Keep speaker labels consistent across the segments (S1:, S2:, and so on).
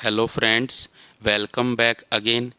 S1: Hello friends, welcome back again.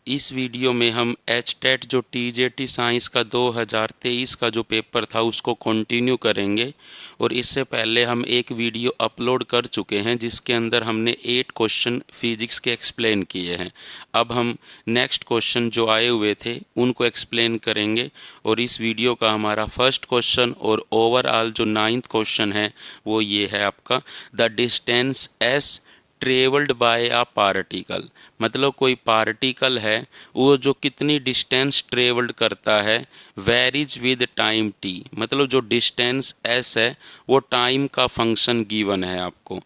S1: इस video में हम एचटेट जो टीजेटी साइंस का 2023 का जो पेपर था उसको कंटिन्यू करेंगे। और इससे पहले हम एक वीडियो अपलोड कर चुके हैं जिसके अंदर हमने 8 क्वेश्चन फिजिक्स के एक्सप्लेन किए हैं। अब हम नेक्स्ट क्वेश्चन जो आए हुए थे उनको एक्सप्लेन करेंगे। और इस वीडियो का हमारा फर्स्ट क्वेश्चन और ओवरऑल जो 9th क्वेश्चन है वो ये है आपका, the distance S travelled by a particle. मतलब कोई पार्टिकल है वो जो कितनी डिस्टेंस ट्रेवल्ड करता है वेरीज विद टाइम टी। मतलब जो डिस्टेंस एस है वो टाइम का फंक्शन गिवन है आपको।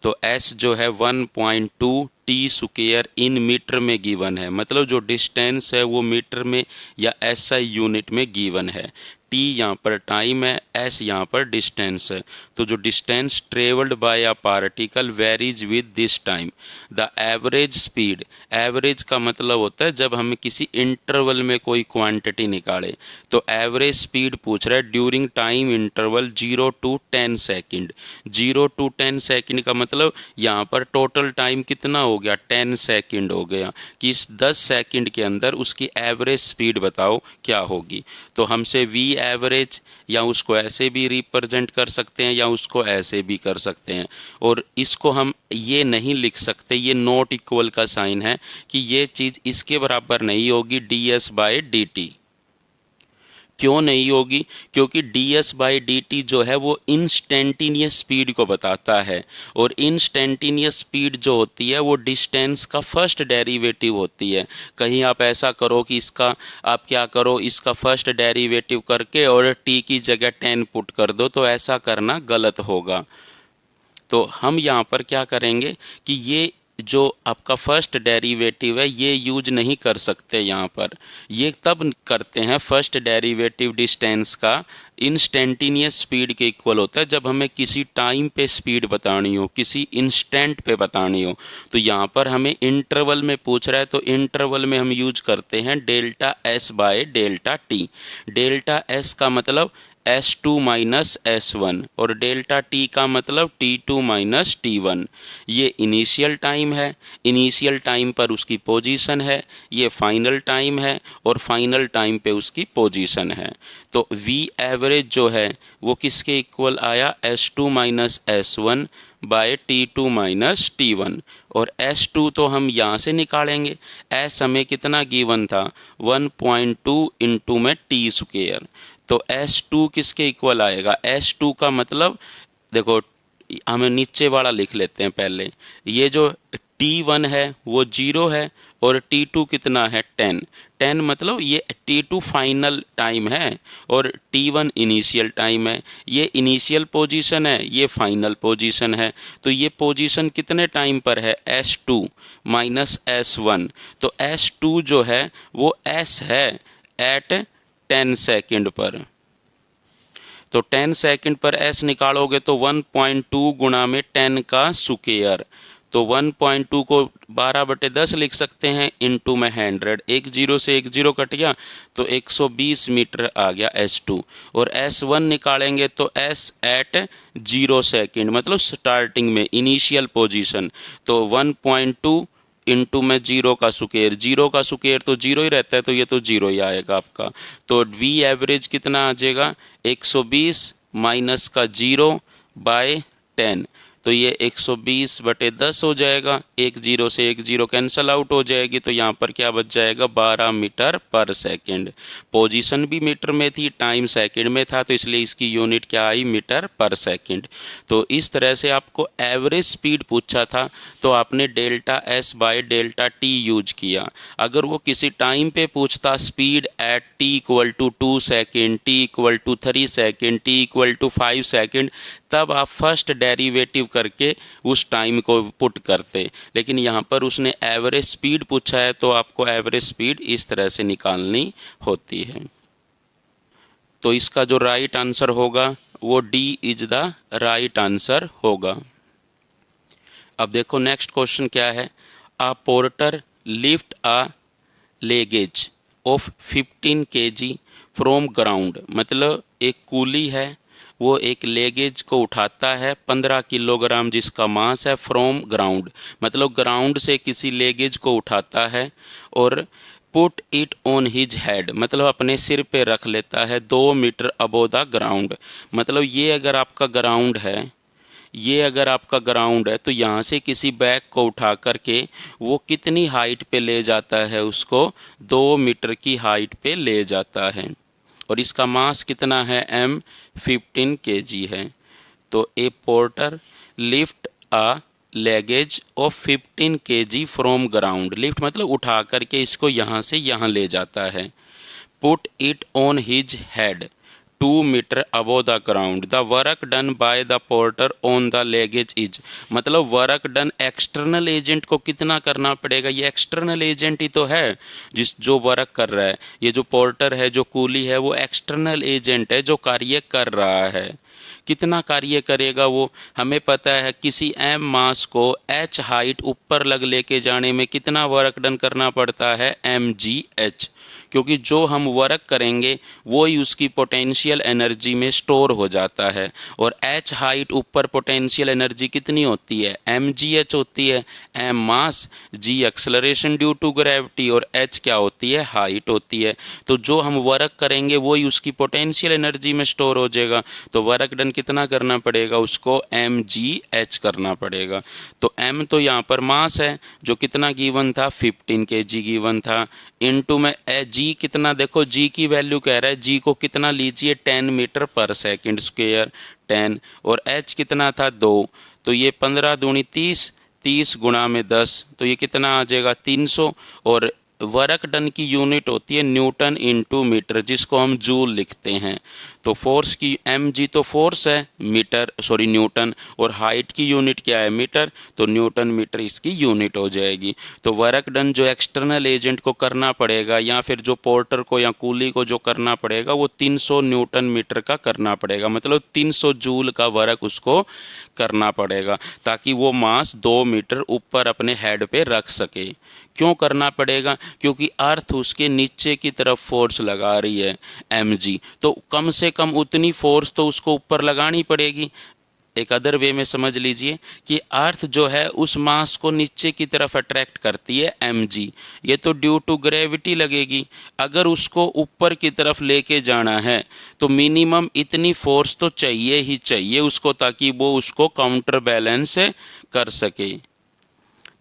S1: तो एस जो है 1.2 टी स्क्वायर इन मीटर में गिवन है। मतलब जो डिस्टेंस है वो मीटर में या एसआई यूनिट में गिवन है। टी यहाँ पर टाइम है, एस यहाँ पर डिस्टेंस है। तो जो distance travelled by a particle varies with this time. The average speed, average का मतलब होता है जब हमें किसी इंटरवल में कोई क्वांटिटी निकाले। तो एवरेज स्पीड पूछ रहा है during time interval 0 to 10 second. 0 to 10 second का मतलब यहाँ पर टोटल टाइम कितना हो गया, 10 सेकेंड हो गया। कि इस 10 सेकेंड के अंदर उसकी एवरेज स्पीड बताओ क्या होगी। तो हमसे वी एवरेज या उसको ऐसे भी रिप्रेजेंट कर सकते हैं या उसको ऐसे भी कर सकते हैं। और इसको हम ये नहीं लिख सकते, ये नॉट इक्वल का साइन है कि ये चीज़ इसके बराबर नहीं होगी D S by D T. क्यों नहीं होगी? क्योंकि D S by D T जो है वो इंस्टेंटेनियस स्पीड को बताता है। और इंस्टेंटेनियस स्पीड जो होती है वो डिस्टेंस का फर्स्ट डेरिवेटिव होती है। कहीं आप ऐसा करो कि इसका आप क्या करो, इसका फर्स्ट डेरिवेटिव करके और टी की जगह 10 पुट कर दो, तो ऐसा करना गलत होगा। तो हम यहाँ पर क्या करेंगे कि ये जो आपका फर्स्ट डेरिवेटिव है ये यूज नहीं कर सकते यहाँ पर। ये तब करते हैं फर्स्ट डेरिवेटिव डिस्टेंस का इंस्टेंटेनियस स्पीड के इक्वल होता है जब हमें किसी टाइम पे स्पीड बतानी हो, किसी इंस्टेंट पे बतानी हो। तो यहाँ पर हमें इंटरवल में पूछ रहा है तो इंटरवल में हम यूज करते हैं delta S by delta T. Delta S का मतलब S2 माइनस S1 और डेल्टा टी का मतलब T2 माइनस T1। ये इनिशियल टाइम है, इनिशियल टाइम पर उसकी पोजीशन है। ये फाइनल टाइम है और फाइनल टाइम पे उसकी पोजीशन है। तो V एवरेज जो है वो किसके इक्वल आया, S2 minus S1 bye T2 minus T1। और S2 तो हम यहाँ से निकालेंगे। S हमें कितना गिवन था, 1.2 इंटू में टी स्क्वेयर। तो S2 किसके इक्वल आएगा, S2 का मतलब देखो हमें नीचे वाला लिख लेते हैं पहले। ये जो T1 है वो 0 है और T2 कितना है, 10। 10 मतलब ये T2 फाइनल टाइम है और T1 इनिशियल टाइम है। ये इनिशियल पोजीशन है, ये फाइनल पोजीशन है। तो ये पोजीशन कितने टाइम पर है, S2 माइनस S1। तो S2 जो है वो S है एट 10 सेकेंड पर। तो 10 सेकंड पर एस निकालोगे तो 1.2 गुणा में 10 का स्क्वायर। तो 1.2 को 12/10 लिख सकते हैं इंटू में 100। एक जीरो से एक जीरो कट गया तो 120 मीटर आ गया S2। और S1 निकालेंगे तो S एट 0 सेकेंड मतलब स्टार्टिंग में इनिशियल पोजीशन। तो 1.2 इंटू में जीरो का स्क्वायर, जीरो का स्क्वायर तो जीरो ही रहता है तो ये तो जीरो ही आएगा आपका। तो वी एवरेज कितना आ जाएगा, 120 माइनस का जीरो बाय 10। तो ये 120/10 हो जाएगा। एक जीरो से एक जीरो कैंसल आउट हो जाएगी तो यहाँ पर क्या बच जाएगा, 12 मीटर पर सेकेंड। पोजीशन भी मीटर में थी, टाइम सेकेंड में था, तो इसलिए इसकी यूनिट क्या आई, मीटर पर सेकेंड। तो इस तरह से आपको एवरेज स्पीड पूछा था तो आपने delta S by delta T use किया। अगर वो किसी टाइम पे पूछता speed at T equal to 2 second, T equal to 3 second, T equal to 5 second, तब आप फर्स्ट डेरिवेटिव करके उस टाइम को पुट करते। लेकिन यहाँ पर उसने एवरेज स्पीड पूछा है तो आपको एवरेज स्पीड इस तरह से निकालनी होती है। तो इसका जो राइट आंसर होगा वो D is the right answer होगा। अब देखो नेक्स्ट क्वेश्चन क्या है, a porter lift a luggage of 15 kg from ground. मतलब एक कूली है वो एक लेगेज को उठाता है 15 किलोग्राम जिसका मास है फ्रॉम ग्राउंड, मतलब ग्राउंड से किसी लेगेज को उठाता है और put it on his head, मतलब अपने सिर पे रख लेता है 2 मीटर अबो द ग्राउंड। मतलब ये अगर आपका ग्राउंड है तो यहाँ से किसी बैग को उठा करके वो कितनी हाइट पे ले जाता है, उसको 2 मीटर की हाइट पे ले जाता है और इसका मास कितना है M15 kg है। तो a porter lift a luggage of 15 kg from ground, lift मतलब उठा करके इसको यहाँ से यहाँ ले जाता है। Put it on his head 2 metre above the ground, the work done by the porter on the luggage is, मतलब वर्क डन एक्सटर्नल एजेंट को कितना करना पड़ेगा, ये एक्सटर्नल एजेंट ही तो है जो वर्क कर रहा है। ये जो पोर्टर है, जो कूली है, वो एक्सटर्नल एजेंट है जो कार्य कर रहा है। कितना कार्य करेगा वो, हमें पता है किसी एम मास को एच हाइट ऊपर लेके जाने में कितना वर्क डन करना पड़ता है mgh, क्योंकि जो हम वर्क करेंगे वो ही उसकी पोटेंशियल एनर्जी में स्टोर हो जाता है। और एच हाइट ऊपर पोटेंशियल एनर्जी कितनी होती है mgh होती है, M mass, G acceleration due to gravity और एच क्या होती है, हाइट होती है। तो जो हम वर्क करेंगे वो ही उसकी पोटेंशियल एनर्जी में स्टोर हो जाएगा। तो वर्क डन कितना करना पड़ेगा, उसको mgh करना पड़ेगा। तो m तो यहाँ पर मास है जो कितना गिवन था 15 kg गिवन था, इनटू में जी कितना, देखो जी की वैल्यू कह रहा है, जी को कितना लीजिए 10 मीटर पर सेकंड स्क्वायर 10, और एच कितना था 2, तो ये 15 दूनी 30, 30 गुणा में 10, तो ये कितना आ जाएगा 300। और वर्क डन की यूनिट होती है न्यूटन इनटू मीटर, जिसको हम जूल लिखते हैं। तो फोर्स की mg तो फोर्स है, न्यूटन, और हाइट की यूनिट क्या है, मीटर, तो न्यूटन मीटर इसकी यूनिट हो जाएगी। तो वर्क डन जो एक्सटर्नल एजेंट को करना पड़ेगा या फिर जो पोर्टर को या कूली को जो करना पड़ेगा वो 300 न्यूटन मीटर का करना पड़ेगा, मतलब 300 जूल का वर्क उसको करना पड़ेगा ताकि वो मास 2 मीटर ऊपर अपने हेड पे रख सके। क्यों करना पड़ेगा, क्योंकि अर्थ उसके नीचे की तरफ फोर्स लगा रही है mg, तो कम से कम उतनी फोर्स तो उसको ऊपर लगानी पड़ेगी। एक अदर वे में समझ लीजिए कि अर्थ जो है उस मास को नीचे की तरफ अट्रैक्ट करती है mg, ये तो ड्यू टू ग्रेविटी लगेगी। अगर उसको ऊपर की तरफ लेके जाना है तो मिनिमम इतनी फोर्स तो चाहिए ही चाहिए उसको, ताकि वो उसको काउंटर बैलेंस कर सके।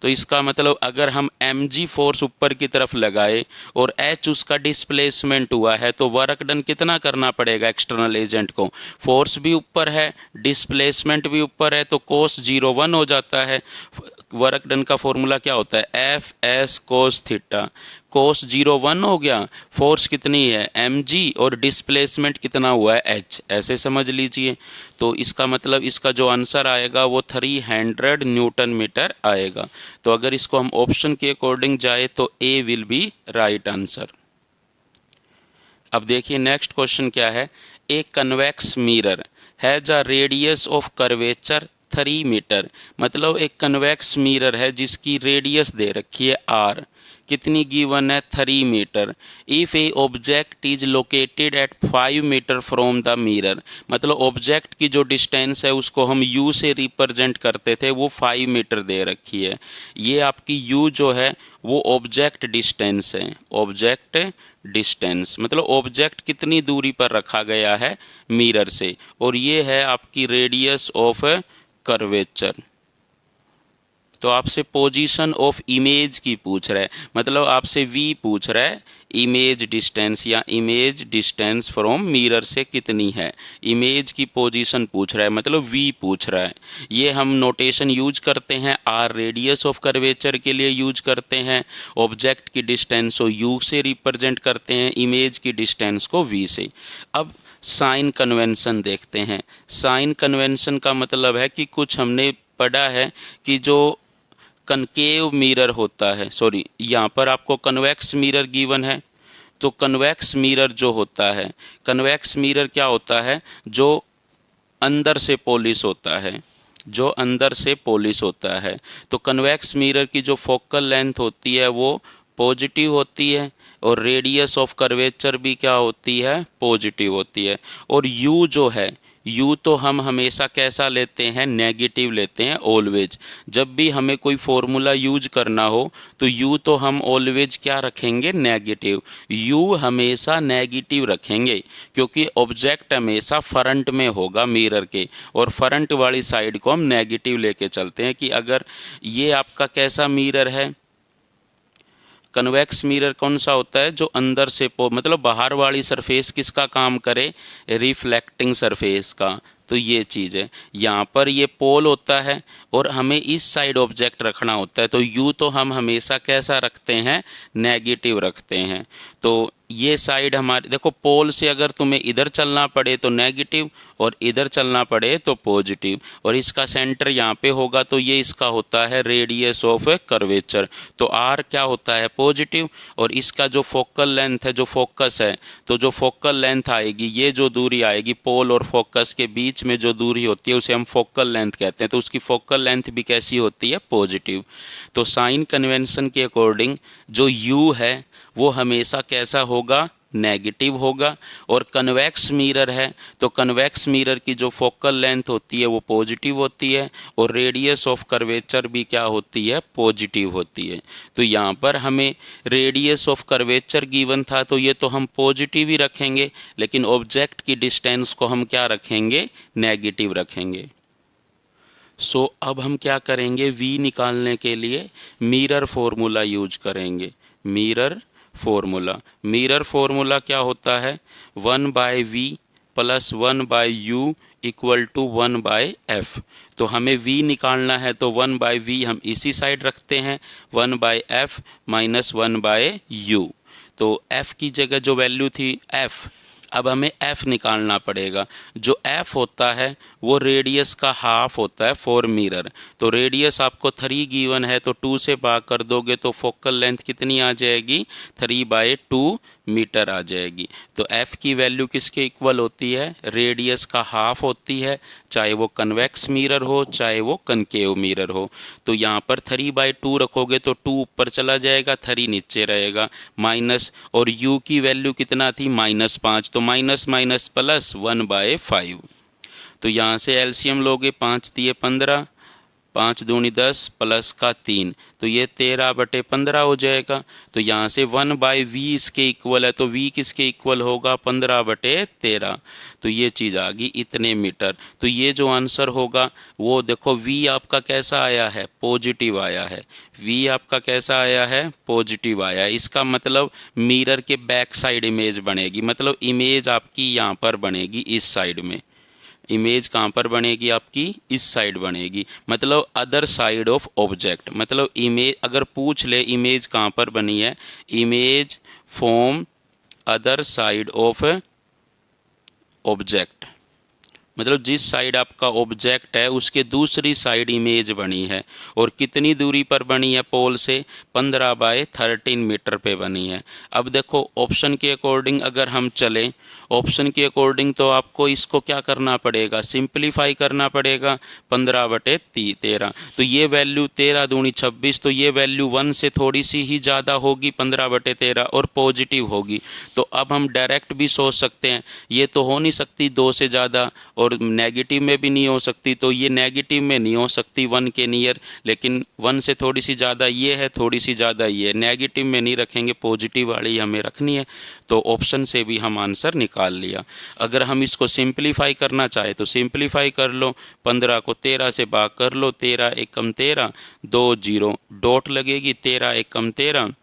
S1: तो इसका मतलब अगर हम mg फोर्स ऊपर की तरफ लगाए और h उसका डिस्प्लेसमेंट हुआ है तो वर्क डन कितना करना पड़ेगा एक्सटर्नल एजेंट को, फोर्स भी ऊपर है डिस्प्लेसमेंट भी ऊपर है, तो कोस 0 1 हो जाता है। वर्क डन का फॉर्मूला क्या होता है, एफ एस कोस थीटा, कोस 0 1 हो गया, फोर्स कितनी है mg और डिस्प्लेसमेंट कितना हुआ है h, ऐसे समझ लीजिए। तो इसका मतलब इसका जो आंसर आएगा वो 300 न्यूटन मीटर आएगा। तो अगर इसको हम ऑप्शन के अकॉर्डिंग जाए तो A will be right answer. अब देखिए नेक्स्ट क्वेश्चन क्या है, a convex mirror has a radius of curvature 3 metre, मतलब एक कन्वेक्स मिरर है जिसकी रेडियस दे रखी है r, कितनी गिवन है 3 metre. If a object is located at 5 metre from the mirror, मतलब ऑब्जेक्ट की जो डिस्टेंस है उसको हम u से रिप्रेजेंट करते थे, वो 5 मीटर दे रखी है। ये आपकी u जो है वो ऑब्जेक्ट डिस्टेंस है, ऑब्जेक्ट डिस्टेंस मतलब ऑब्जेक्ट कितनी दूरी पर रखा गया है मिरर से, और ये है आपकी रेडियस ऑफ कर्वेचर। तो आपसे पोजीशन ऑफ इमेज की पूछ रहा है, मतलब आपसे v पूछ रहा है, इमेज डिस्टेंस या इमेज डिस्टेंस फ्रॉम मिरर से कितनी है, इमेज की पोजीशन पूछ रहा है, मतलब v पूछ रहा है। ये हम नोटेशन यूज करते हैं, r रेडियस ऑफ कर्वेचर के लिए यूज करते हैं, ऑब्जेक्ट की डिस्टेंस को u से रिप्रेजेंट करते हैं, इमेज की डिस्टेंस को v से। अब साइन कन्वेंशन देखते हैं। साइन कन्वेंशन का मतलब है कि कुछ हमने पढ़ा है कि जो कनकेव मिरर होता है, यहाँ पर आपको कन्वेक्स मिरर गिवन है, तो कन्वेक्स मिरर जो होता है, कन्वेक्स मिरर क्या होता है, जो अंदर से पॉलिश होता है, जो अंदर से पॉलिश होता है। तो कन्वेक्स मिरर की जो फोकल लेंथ होती है वो पॉजिटिव होती है, और रेडियस ऑफ कर्वेचर भी क्या होती है, पॉजिटिव होती है। और u जो है यू तो हम हमेशा कैसा लेते हैं, नेगेटिव लेते हैं ऑलवेज। जब भी हमें कोई फॉर्मूला यूज करना हो तो यू तो हम ऑलवेज क्या रखेंगे, नेगेटिव। यू हमेशा नेगेटिव रखेंगे क्योंकि ऑब्जेक्ट हमेशा फ्रंट में होगा मिरर के, और फ्रंट वाली साइड को हम नेगेटिव लेके चलते हैं। कि अगर ये आपका कैसा मिरर है, कन्वेक्स मिरर कौन सा होता है, जो अंदर से मतलब बाहर वाली सरफेस किसका काम करे, रिफ्लेक्टिंग सरफेस का। तो ये चीज़ है, यहाँ पर ये पोल होता है और हमें इस साइड ऑब्जेक्ट रखना होता है। तो यू तो हम हमेशा कैसा रखते हैं, नेगेटिव रखते हैं। तो ये साइड हमारी देखो, पोल से अगर तुम्हें इधर चलना पड़े तो नेगेटिव और इधर चलना पड़े तो पॉजिटिव, और इसका सेंटर यहाँ पे होगा तो ये इसका होता है रेडियस ऑफ कर्वेचर। तो आर क्या होता है, पॉजिटिव, और इसका जो फोकल लेंथ है, जो फोकस है, तो जो फोकल लेंथ आएगी, ये जो दूरी आएगी पोल और फोकस के बीच में जो दूरी होती है उसे हम फोकल लेंथ कहते हैं। तो उसकी फोकल लेंथ भी कैसी होती है, पॉजिटिव। तो साइन कन्वेंशन के अकॉर्डिंग जो यू है वो हमेशा कैसा होगा, नेगेटिव होगा। और कन्वेक्स मिरर है तो कन्वेक्स मिरर की जो फोकल लेंथ होती है वो पॉजिटिव होती है, और रेडियस ऑफ कर्वेचर भी क्या होती है, पॉजिटिव होती है। तो यहाँ पर हमें रेडियस ऑफ कर्वेचर गिवन था तो ये तो हम पॉजिटिव ही रखेंगे, लेकिन ऑब्जेक्ट की डिस्टेंस को हम क्या रखेंगे, नेगेटिव रखेंगे। सो अब हम क्या करेंगे, वी निकालने के लिए मिरर फॉर्मूला यूज करेंगे। मिरर फॉर्मूला क्या होता है, 1/v plus 1/u equal to 1/f। तो हमें v निकालना है तो 1/v हम इसी साइड रखते हैं, 1/f माइनस 1/u। तो f की जगह जो वैल्यू थी f, अब हमें f निकालना पड़ेगा। जो f होता है वो रेडियस का हाफ होता है फॉर मिरर। तो रेडियस आपको 3 गिवन है तो 2 से भाग कर दोगे तो फोकल लेंथ कितनी आ जाएगी, 3/2 मीटर आ जाएगी। तो f की वैल्यू किसके इक्वल होती है, रेडियस का हाफ होती है, चाहे वो कन्वेक्स मिरर हो चाहे वो कनकेव मिरर हो। तो यहाँ पर 3/2 रखोगे तो 2 ऊपर चला जाएगा, 3 नीचे रहेगा, माइनस, और u की वैल्यू कितना थी, -5। तो माइनस माइनस प्लस 1/5। तो यहाँ से एलसीएम लोगे, 5 दिए 15, 5 दूनी 10 प्लस का 3, तो ये 13/15 हो जाएगा। तो यहाँ से 1/v इसके इक्वल है, तो v किसके इक्वल होगा, 15/13। तो ये चीज़ आ गई इतने मीटर। तो ये जो आंसर होगा वो देखो, v आपका कैसा आया है, पॉजिटिव आया है। v आपका कैसा आया है, पॉजिटिव आया है। इसका मतलब मिरर के बैक साइड इमेज बनेगी, मतलब इमेज आपकी यहाँ पर बनेगी इस साइड में। इमेज कहाँ पर बनेगी आपकी, इस साइड बनेगी, मतलब अदर साइड ऑफ ऑब्जेक्ट। मतलब इमेज अगर पूछ ले इमेज कहाँ पर बनी है, image from other side of object, मतलब जिस साइड आपका ऑब्जेक्ट है उसके दूसरी साइड इमेज बनी है। और कितनी दूरी पर बनी है, पोल से 15/13 मीटर पे बनी है। अब देखो ऑप्शन के अकॉर्डिंग अगर हम चलें, ऑप्शन के अकॉर्डिंग तो आपको इसको क्या करना पड़ेगा, सिंप्लीफाई करना पड़ेगा, 15/13। तो ये वैल्यू 13 दूनी 26, तो ये वैल्यू 1 से थोड़ी सी ही ज़्यादा होगी, 15/13, और पॉजिटिव होगी। तो अब हम डायरेक्ट भी सोच सकते हैं, ये तो हो नहीं सकती 2 से ज़्यादा, और नेगेटिव में भी नहीं हो सकती, तो ये नेगेटिव में नहीं हो सकती 1 के नियर, लेकिन 1 से थोड़ी सी ज़्यादा ये है, थोड़ी सी ज़्यादा ये है, नेगेटिव में नहीं रखेंगे, पॉजिटिव वाली हमें रखनी है। तो ऑप्शन से भी हम आंसर निकाल लिया। अगर हम इसको सिंप्लीफाई करना चाहे तो सिंप्लीफाई कर लो, 15 को 13 से भाग कर लो, 13 एकम 13, 2 0 डॉट लगेगी, 13 एकम 13,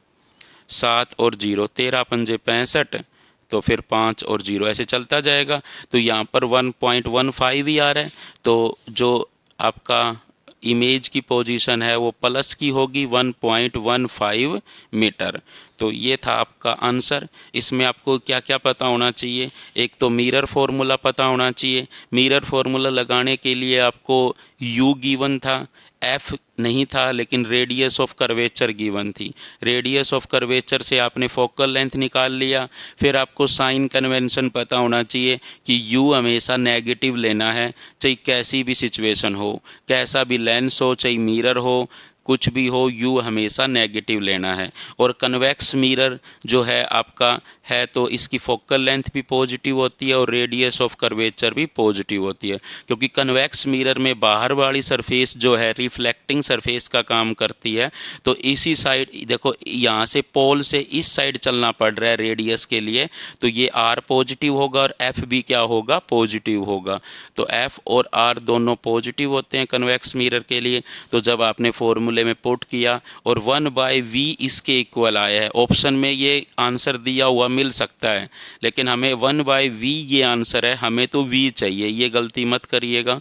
S1: 7 और 0, 13 पंजे 65, तो फिर 5 और 0 ऐसे चलता जाएगा। तो यहाँ पर 1.15 ही आ रहा है, तो जो आपका इमेज की पोजीशन है वो प्लस की होगी, 1.15 मीटर। तो ये था आपका आंसर। इसमें आपको क्या क्या पता होना चाहिए, एक तो मिरर फार्मूला पता होना चाहिए। मिरर फार्मूला लगाने के लिए आपको u गिवन था, f नहीं था, लेकिन रेडियस ऑफ कर्वेचर गिवन थी। रेडियस ऑफ कर्वेचर से आपने फोकल लेंथ निकाल लिया। फिर आपको साइन कन्वेंशन पता होना चाहिए कि u हमेशा नेगेटिव लेना है, चाहे कैसी भी सिचुएशन हो, कैसा भी लेंस हो, चाहे मिरर हो, कुछ भी हो u हमेशा नेगेटिव लेना है। और कन्वेक्स मिरर जो है आपका है तो इसकी फोकल लेंथ भी पॉजिटिव होती है और रेडियस ऑफ कर्वेचर भी पॉजिटिव होती है, क्योंकि कन्वेक्स मिरर में बाहर वाली सरफेस जो है रिफ्लेक्टिंग सरफेस का काम करती है। तो इसी साइड देखो, यहाँ से पोल से इस साइड चलना पड़ रहा है रेडियस के लिए, तो ये r पॉजिटिव होगा और f भी क्या होगा, पॉजिटिव होगा। तो f और r दोनों पॉजिटिव होते हैं कन्वेक्स मिरर के लिए। तो जब आपने फॉर्मूले में पुट किया और 1/v इसके इक्वल आया है, ऑप्शन में ये आंसर दिया हुआ मिल सकता है, लेकिन हमें 1/v ये आंसर है, हमें तो v चाहिए, ये गलती मत करिएगा।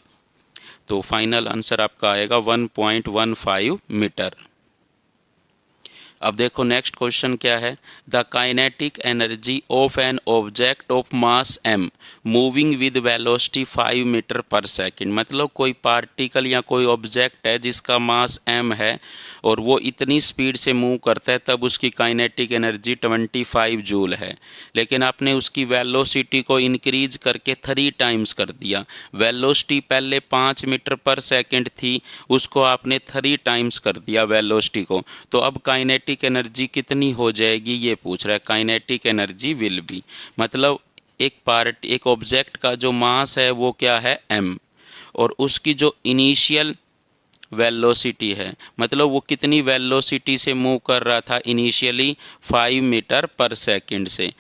S1: तो फाइनल आंसर आपका आएगा 1.15 मीटर। अब देखो नेक्स्ट क्वेश्चन क्या है, the kinetic energy of an object of mass m moving with velocity 5 metre per second. मतलब कोई पार्टिकल या कोई ऑब्जेक्ट है जिसका मास m है और वो इतनी स्पीड से मूव करता है, तब उसकी काइनेटिक एनर्जी 25 जूल है। लेकिन आपने उसकी वेलोसिटी को इंक्रीज करके 3 टाइम्स कर दिया। वेलोसिटी पहले 5 मीटर पर सेकंड थी, उसको आपने 3 टाइम्स कर दिया वेलोसिटी को। तो अब काइनेटिक एनर्जी कितनी हो जाएगी ये पूछ रहा है। काइनेटिक एनर्जी विल बी, मतलब एक ऑब्जेक्ट का जो मास है वो क्या है m, और उसकी जो इनिशियल वेलोसिटी है, मतलब वो कितनी वेलोसिटी से मूव कर रहा था इनिशियली 5 मीटर पर सेकंड से,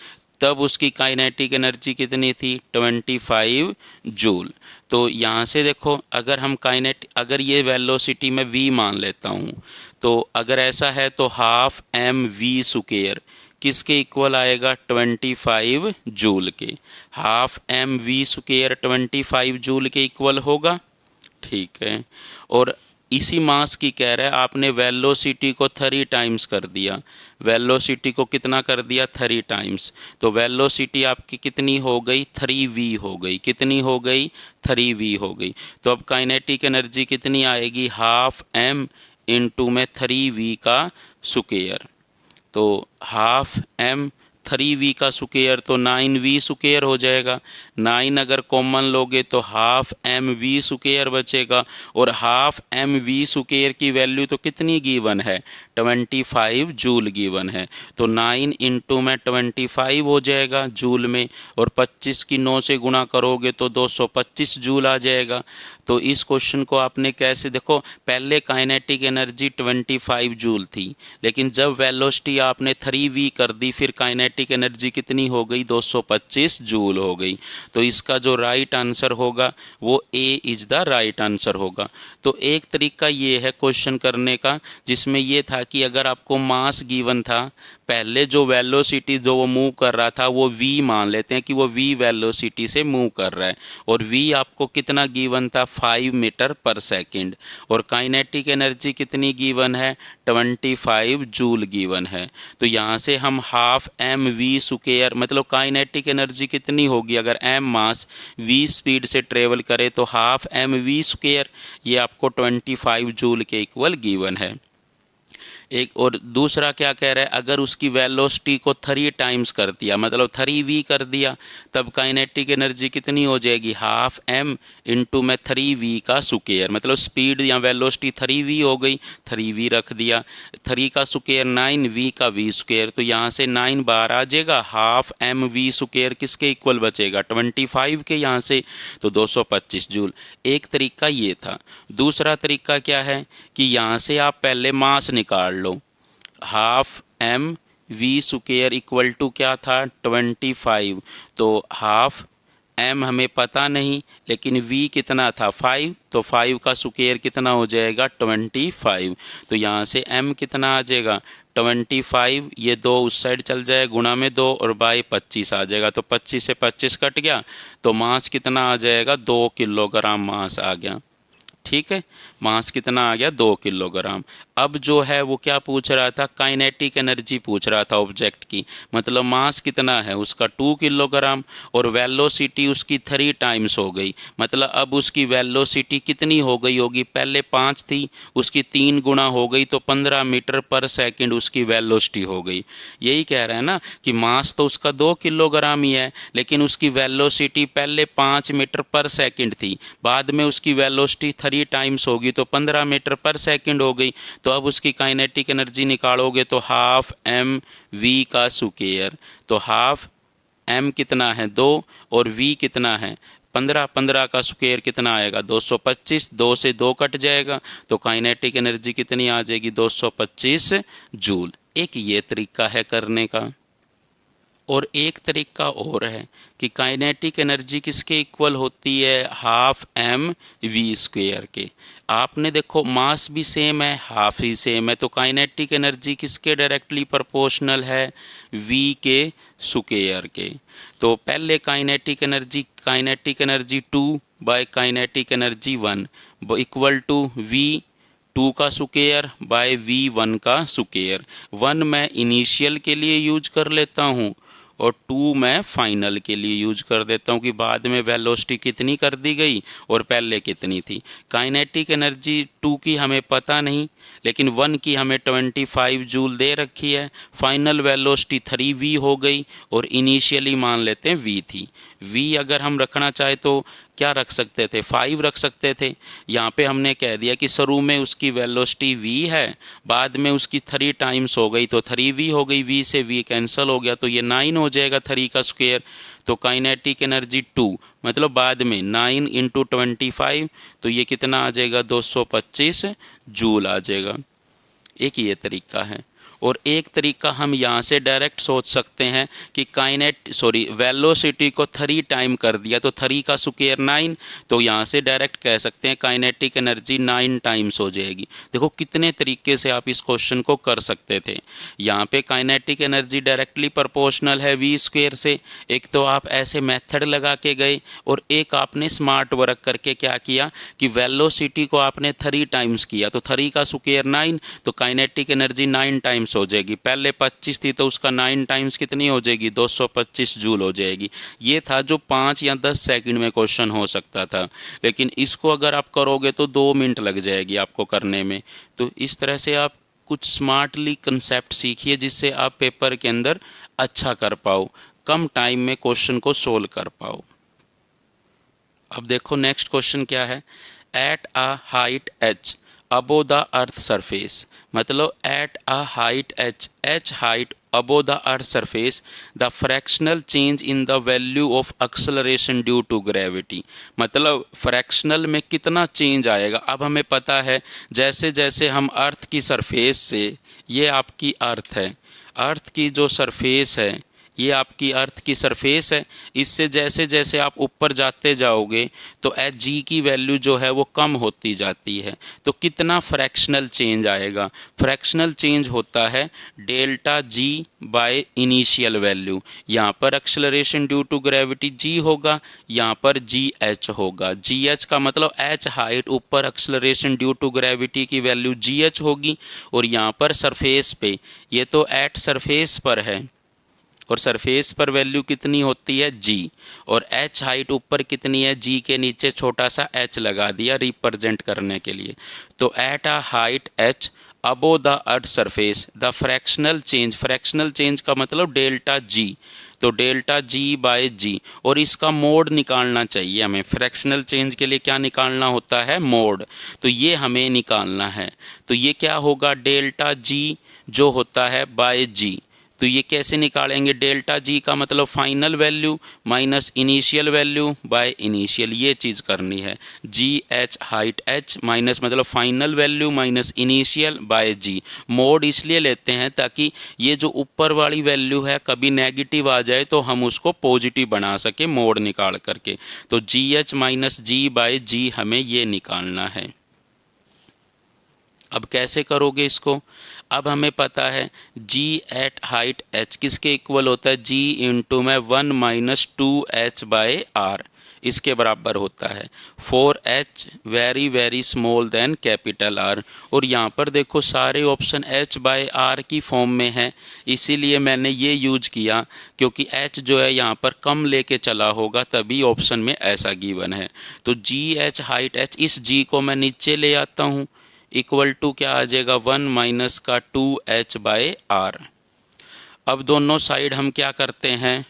S1: तब उसकी काइनेटिक एनर्जी कितनी थी 25 जूल। तो यहाँ से देखो, अगर ये वेलोसिटी मैं v मान लेता हूँ, तो अगर ऐसा है तो हाफ mv स्क्वायर किसके इक्वल आएगा 25 जूल के। हाफ mv स्क्वायर 25 जूल के इक्वल होगा, ठीक है। और इसी मास की कह रहा है, आपने वेलोसिटी को 3 टाइम्स कर दिया। वेलोसिटी को कितना कर दिया 3 टाइम्स, तो वेलोसिटी आपकी कितनी हो गई 3v हो गई। कितनी हो गई 3v हो गई। तो अब काइनेटिक एनर्जी कितनी आएगी, हाफ m इंटू में 3v का स्क्वायर। तो हाफ m 3v का स्क्वायर तो 9v स्क्वायर हो जाएगा। 9 अगर कॉमन लोगे तो हाफ mv स्क्वायर बचेगा, और हाफ mv स्क्वायर की वैल्यू तो कितनी गिवन है 25 जूल गिवन है। तो 9 इंटू में 25 हो जाएगा जूल में, और 25 की 9 से गुणा करोगे तो 225 जूल आ जाएगा। तो इस क्वेश्चन को आपने कैसे देखो, पहले काइनेटिक एनर्जी 25 जूल थी, लेकिन जब वेलोसिटी आपने 3v कर दी, फिर काइनेटिक एनर्जी कितनी हो गई 225 जूल हो गई। तो इसका जो राइट आंसर होगा वो A is the right answer होगा। तो एक तरीका ये है क्वेश्चन करने का, जिसमें ये था कि अगर आपको मास गिवन था, पहले जो वेलोसिटी जो वो मूव कर रहा था वो v मान लेते हैं कि वो v वेलोसिटी से मूव कर रहा है, और v आपको कितना गिवन था 5 मीटर पर सेकंड, और काइनेटिक एनर्जी कितनी गिवन है 25 जूल गिवन है। तो यहाँ से हम हाफ mv स्क्वायर, मतलब काइनेटिक एनर्जी कितनी होगी, अगर m मास v स्पीड से ट्रेवल करे तो हाफ mv स्क्वायर, ये आपको 25 जूल के इक्वल गिवन है। एक और दूसरा क्या कह रहा है, अगर उसकी वेलोसिटी को 3 टाइम्स कर दिया, मतलब 3v कर दिया, तब काइनेटिक एनर्जी कितनी हो जाएगी हाफ m इंटू में 3v का स्क्वायर, मतलब स्पीड या वेलोसिटी 3v हो गई, 3v रख दिया, 3 का स्क्वायर 9v का v स्क्वायर। तो यहाँ से 9 बार आ जाएगा, हाफ mv स्क्वायर किसके इक्वल बचेगा 25 के, यहाँ से तो 225 जूल। एक तरीका ये था। दूसरा तरीका क्या है कि यहाँ से आप पहले मास निकाल लो, half m v square equal to क्या था 25, तो हाफ m हमें पता नहीं, लेकिन v कितना था 5, तो 5 का स्क्वायर कितना हो जाएगा 25। तो यहाँ से m कितना आ जाएगा 25, ये 2 उस साइड चल जाए, गुणा में 2 और बाई 25 आ जाएगा। तो 25 से 25 कट गया, तो मास कितना आ जाएगा 2 किलोग्राम मास आ गया। ठीक है, मास कितना आ गया 2 किलोग्राम। अब जो है वो क्या पूछ रहा था, काइनेटिक एनर्जी पूछ रहा था ऑब्जेक्ट की, मतलब मास कितना है उसका 2 किलोग्राम, और वेलोसिटी उसकी 3 टाइम्स हो गई, मतलब अब उसकी वेलोसिटी कितनी हो गई होगी, पहले 5 थी, उसकी 3 गुना हो गई, तो 15 मीटर पर सेकंड उसकी वेलोसिटी हो गई। यही कह रहा है ना कि मास तो उसका 2 किलोग्राम ही है, लेकिन उसकी वेलोसिटी पहले 5 मीटर पर सेकंड थी, बाद में उसकी वेलोसिटी 3 3 टाइम्स होगी तो 15 मीटर पर सेकंड हो गई। तो अब उसकी काइनेटिक एनर्जी निकालोगे तो हाफ एम वी का स्क्वायर। तो हाफ एम कितना है 2 और वी कितना है 15। 15 का स्क्वायर कितना आएगा 225। 2 से 2 कट जाएगा तो काइनेटिक एनर्जी कितनी आ जाएगी 225 जूल। एक ये तरीका है करने का। और एक तरीका और है कि काइनेटिक एनर्जी किसके इक्वल होती है हाफ एम वी स्क्वायर के। आपने देखो मास भी सेम है, हाफ ही सेम है, तो काइनेटिक एनर्जी किसके डायरेक्टली प्रोपोर्शनल है वी के स्क्वायर के। तो पहले kinetic energy 2 by kinetic energy 1 equal to V 2 का स्क्वायर बाय वी 1 का स्क्वायर। 1 मैं इनिशियल के लिए यूज कर लेता हूँ और 2 मैं फाइनल के लिए यूज कर देता हूँ कि बाद में वेलोसिटी कितनी कर दी गई और पहले कितनी थी। काइनेटिक एनर्जी 2 की हमें पता नहीं, लेकिन 1 की हमें 25 जूल दे रखी है। फाइनल वेलोसिटी 3v हो गई और इनिशियली मान लेते हैं v थी। v अगर हम रखना चाहे तो क्या रख सकते थे 5 रख सकते थे। यहाँ पे हमने कह दिया कि शुरू में उसकी वेलोसिटी v है, बाद में उसकी 3 टाइम्स हो गई तो 3v हो गई, v से v कैंसिल हो गया तो ये 9 हो जाएगा 3 का स्क्वायर। तो काइनेटिक एनर्जी 2 मतलब बाद में 9 इंटू 25 तो ये कितना आ जाएगा 225 जूल आ जाएगा। एक ये तरीका है। और एक तरीका हम यहाँ से डायरेक्ट सोच सकते हैं कि वेलोसिटी को 3 टाइम कर दिया तो 3 का स्क्वायर 9, तो यहाँ से डायरेक्ट कह सकते हैं काइनेटिक एनर्जी 9 टाइम्स हो जाएगी। देखो कितने तरीके से आप इस क्वेश्चन को कर सकते थे। यहाँ पे काइनेटिक एनर्जी डायरेक्टली प्रोपोर्शनल है वी स्क्वायर से। एक तो आप ऐसे मेथड लगा के गए और एक आपने स्मार्ट वर्क करके क्या किया कि वेलोसिटी को आपने 3 टाइम्स किया तो 3 का स्क्वायर 9 तो काइनेटिक एनर्जी 9 टाइम्स हो जाएगी। पहले 25 थी तो उसका 9 टाइम्स कितनी हो जाएगी 225 जूल हो जाएगी। ये था जो 5 या 10 सेकंड में क्वेश्चन हो सकता था, लेकिन इसको अगर आप करोगे तो 2 मिनट लग जाएगी आपको करने में। तो इस तरह से आप कुछ स्मार्टली कंसेप्ट सीखिए जिससे आप पेपर के अंदर अच्छा कर पाओ, कम टाइम में क्वेश्चन को सोल्व कर पाओ। अब देखो नेक्स्ट क्वेश्चन क्या है। At a height h above the earth surface, मतलब at a height h height above the earth surface the fractional change in the value of acceleration due to gravity. मतलब fractional में कितना change आएगा। अब हमें पता है जैसे जैसे हम अर्थ की सरफेस से, ये आपकी अर्थ है, अर्थ की जो सरफेस है ये आपकी अर्थ की सरफेस है, इससे जैसे जैसे आप ऊपर जाते जाओगे तो एच जी की वैल्यू जो है वो कम होती जाती है। तो कितना फ्रैक्शनल चेंज आएगा। फ्रैक्शनल चेंज होता है delta G by initial value. यहाँ पर acceleration due to gravity G होगा, यहाँ पर जी एच होगा। जी एच का मतलब एच हाइट ऊपर एक्सेलरेशन ड्यू टू ग्रेविटी की वैल्यू जी एच होगी, और यहाँ पर सरफेस पे, ये तो एट सरफेस पर है और सरफेस पर वैल्यू कितनी होती है जी, और एच हाइट ऊपर कितनी है जी के नीचे छोटा सा एच लगा दिया रिप्रेजेंट करने के लिए। तो eight a height H above the earth surface the fractional change का मतलब डेल्टा जी, तो डेल्टा जी बाय जी, और इसका मोड निकालना चाहिए हमें। फ्रैक्शनल चेंज के लिए क्या निकालना होता है मोड, तो ये हमें निकालना है। तो ये क्या होगा डेल्टा जी जो होता है बाय जी, तो ये कैसे निकालेंगे। डेल्टा जी का मतलब final value minus initial value by initial, ये चीज़ करनी है। G H height H minus मतलब final value minus initial by G. Mod इसलिए लेते हैं ताकि ये जो ऊपर वाली वैल्यू है कभी नेगेटिव आ जाए तो हम उसको पॉजिटिव बना सके मोड निकाल करके। तो जी एच माइनस जी बाय जी हमें ये निकालना है। अब कैसे करोगे इसको। अब हमें पता है g एट हाइट h किसके इक्वल होता है g इंटू में 1 माइनस 2h बाय r, इसके बराबर होता है 4h very very small then capital R। और यहाँ पर देखो सारे ऑप्शन h बाय r की फॉर्म में है, इसीलिए मैंने ये यूज किया क्योंकि h जो है यहाँ पर कम लेके चला होगा तभी ऑप्शन में ऐसा गिवन है। तो g h हाइट h, इस g को मैं नीचे ले आता हूँ, इक्वल टू क्या आ जाएगा 1 माइनस का 2h बाय r। अब दोनों साइड हम क्या करते हैं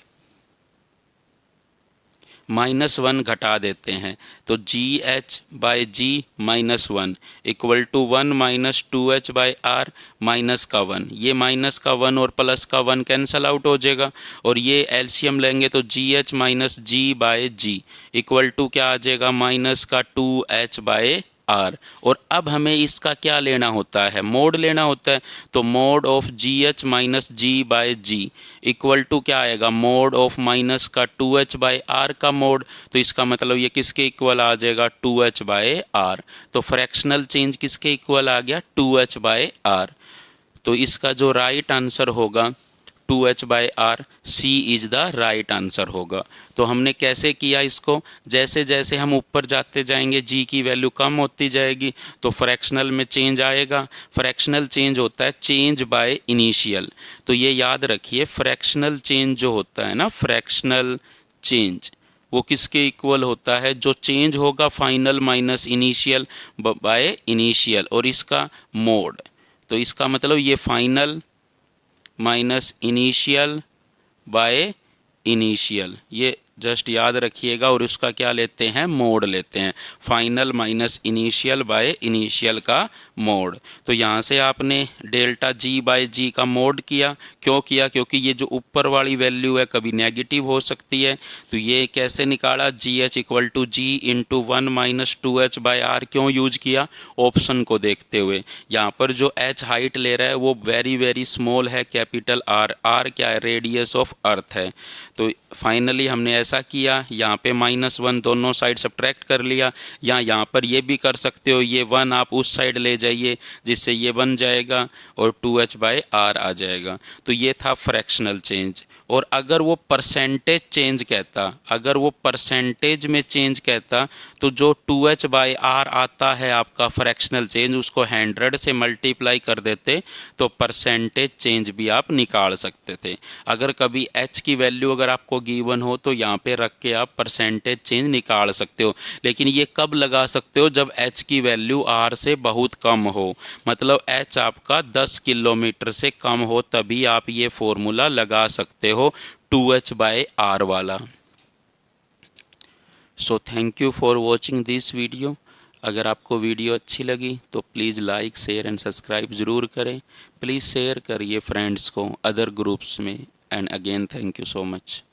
S1: -1 घटा देते हैं तो GH/G-1 equal to 1 minus 2H by R minus का 1। ये माइनस का 1 और प्लस का 1 कैंसल आउट हो जाएगा और ये एलसीएम लेंगे तो GH minus G/G equal to क्या आ जाएगा, माइनस का 2H बाई आर। और अब हमें इसका क्या लेना होता है, मोड लेना होता है। तो mod of GH minus G/G equal to क्या आएगा, मोड ऑफ माइनस का 2H बाई आर का मोड। तो इसका मतलब ये किसके इक्वल आ जाएगा, 2H बाई आर। तो फ्रैक्शनल चेंज किसके इक्वल आ गया, 2H बाई आर। तो इसका जो राइट आंसर होगा 2H by R, C is the right answer होगा। तो हमने कैसे किया इसको, जैसे जैसे हम ऊपर जाते जाएंगे जी की वैल्यू कम होती जाएगी तो फ्रैक्शनल में चेंज आएगा। फ्रैक्शनल चेंज होता है चेंज बाय इनिशियल। तो ये याद रखिए, फ्रैक्शनल चेंज जो होता है ना, फ्रैक्शनल चेंज वो किसके इक्वल होता है, जो चेंज होगा final minus initial by initial और इसका मोड। तो इसका मतलब ये final minus initial bye initial, ये जस्ट याद रखिएगा। और उसका क्या लेते हैं, मोड लेते हैं, final minus initial by initial का मोड। तो यहाँ से आपने डेल्टा G/G का मोड किया। क्यों किया, क्योंकि ये जो ऊपर वाली वैल्यू है कभी नेगेटिव हो सकती है। तो ये कैसे निकाला, GH equal to G into 1 minus 2H by R. क्यों यूज किया, ऑप्शन को देखते हुए। यहाँ पर जो H हाइट ले रहा है वो वेरी वेरी स्मॉल है, कैपिटल R। R क्या है, रेडियस ऑफ अर्थ है। तो फाइनली हमने ऐसा किया, यहाँ पे -1 दोनों साइड सब्ट्रैक्ट कर लिया। या यहाँ पर ये भी कर सकते हो, ये 1 आप उस साइड ले जाइए जिससे ये बन जाएगा और 2H बाई आर आ जाएगा। तो ये था फ्रैक्शनल चेंज। और अगर वो परसेंटेज चेंज कहता, अगर वो परसेंटेज में चेंज कहता तो जो 2H बाई आर आता है आपका फ्रैक्शनल चेंज, उसको 100 से मल्टीप्लाई कर देते तो परसेंटेज चेंज भी आप निकाल सकते थे। अगर कभी H की वैल्यू अगर आपको गिवन हो तो यहाँ पे रख के आप परसेंटेज चेंज निकाल सकते हो। लेकिन ये कब लगा सकते हो, जब H की वैल्यू R से बहुत कम हो, मतलब H आपका 10 किलोमीटर से कम हो, तभी आप ये फॉर्मूला लगा सकते हो 2H बाई आर वाला। So thank you for watching this video. अगर आपको वीडियो अच्छी लगी तो please like share and subscribe ज़रूर करें। प्लीज़ शेयर करिए फ्रेंड्स को अदर ग्रुप्स में। And again thank you so much.